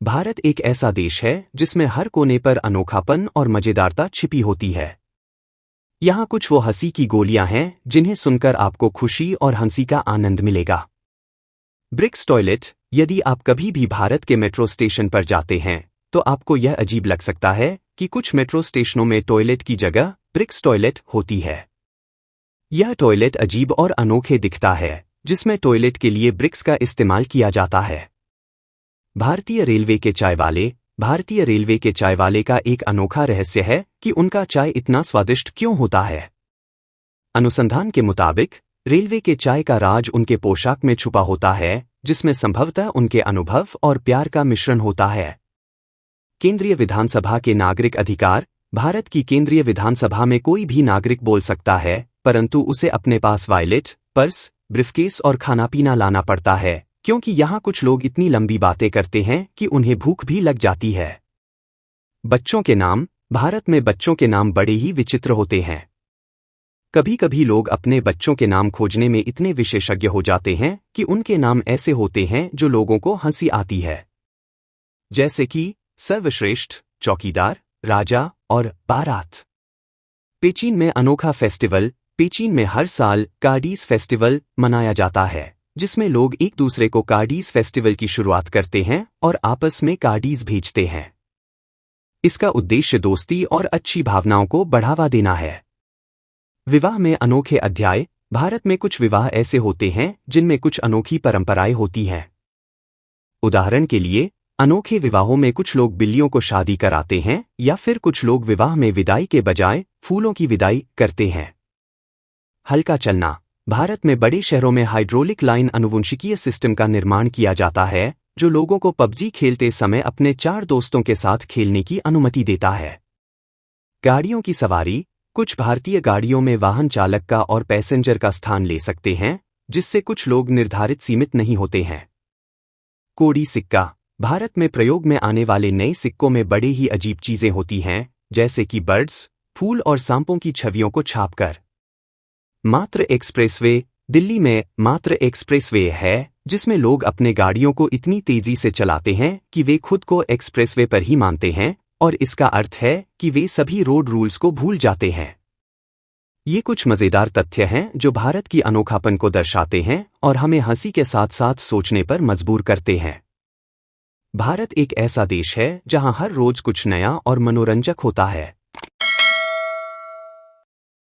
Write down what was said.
भारत एक ऐसा देश है जिसमें हर कोने पर अनोखापन और मजेदारता छिपी होती है। यहाँ कुछ वो हंसी की गोलियां हैं जिन्हें सुनकर आपको खुशी और हंसी का आनंद मिलेगा। Bricks toilet. यदि आप कभी भी भारत के मेट्रो स्टेशन पर जाते हैं तो आपको यह अजीब लग सकता है कि कुछ मेट्रो स्टेशनों में टॉयलेट की जगह ब्रिक्स टॉयलेट होती है। यह टॉयलेट अजीब और अनोखे दिखता है, जिसमें टॉयलेट के लिए ब्रिक्स का इस्तेमाल किया जाता है। भारतीय रेलवे के चाय वाले। भारतीय रेलवे के चाय वाले का एक अनोखा रहस्य है कि उनका चाय इतना स्वादिष्ट क्यों होता है। अनुसंधान के मुताबिक रेलवे के चाय का राज उनके पोशाक में छुपा होता है, जिसमें संभवतः उनके अनुभव और प्यार का मिश्रण होता है। केंद्रीय विधानसभा के नागरिक अधिकार। भारत की केंद्रीय विधानसभा में कोई भी नागरिक बोल सकता है, परंतु उसे अपने पास वॉलेट, पर्स, ब्रीफकेस और खाना पीना लाना पड़ता है, क्योंकि यहाँ कुछ लोग इतनी लंबी बातें करते हैं कि उन्हें भूख भी लग जाती है। बच्चों के नाम। भारत में बच्चों के नाम बड़े ही विचित्र होते हैं। कभी कभी लोग अपने बच्चों के नाम खोजने में इतने विशेषज्ञ हो जाते हैं कि उनके नाम ऐसे होते हैं जो लोगों को हंसी आती है, जैसे कि सर्वश्रेष्ठ, चौकीदार, राजा और बारात। पेचिन में अनोखा फेस्टिवल। पेचिन में हर साल कार्डीज फेस्टिवल मनाया जाता है, जिसमें लोग एक दूसरे को कार्डीज फेस्टिवल की शुरुआत करते हैं और आपस में कार्डीज भेजते हैं। इसका उद्देश्य दोस्ती और अच्छी भावनाओं को बढ़ावा देना है। विवाह में अनोखे अध्याय। भारत में कुछ विवाह ऐसे होते हैं जिनमें कुछ अनोखी परंपराएं होती हैं। उदाहरण के लिए, अनोखे विवाहों में कुछ लोग बिल्लियों को शादी कराते हैं या फिर कुछ लोग विवाह में विदाई के बजाय फूलों की विदाई करते हैं। हल्का चलना। भारत में बड़े शहरों में हाइड्रोलिक लाइन आनुवंशिकीय सिस्टम का निर्माण किया जाता है, जो लोगों को पबजी खेलते समय अपने 4 दोस्तों के साथ खेलने की अनुमति देता है। गाड़ियों की सवारी। कुछ भारतीय गाड़ियों में वाहन चालक का और पैसेंजर का स्थान ले सकते हैं, जिससे कुछ लोग निर्धारित सीमित नहीं होते हैं। कोड़ी सिक्का। भारत में प्रयोग में आने वाले नए सिक्कों में बड़े ही अजीब चीजें होती हैं, जैसे कि बर्ड्स, फूल और सांपों की छवियों को छापकर। मात्र एक्सप्रेसवे। दिल्ली में मात्र एक्सप्रेसवे है, जिसमें लोग अपने गाड़ियों को इतनी तेजी से चलाते हैं कि वे खुद को एक्सप्रेसवे पर ही मानते हैं, और इसका अर्थ है कि वे सभी रोड रूल्स को भूल जाते हैं। ये कुछ मजेदार तथ्य हैं जो भारत की अनोखापन को दर्शाते हैं और हमें हंसी के साथ साथ सोचने पर मजबूर करते हैं। भारत एक ऐसा देश है जहां हर रोज कुछ नया और मनोरंजक होता है।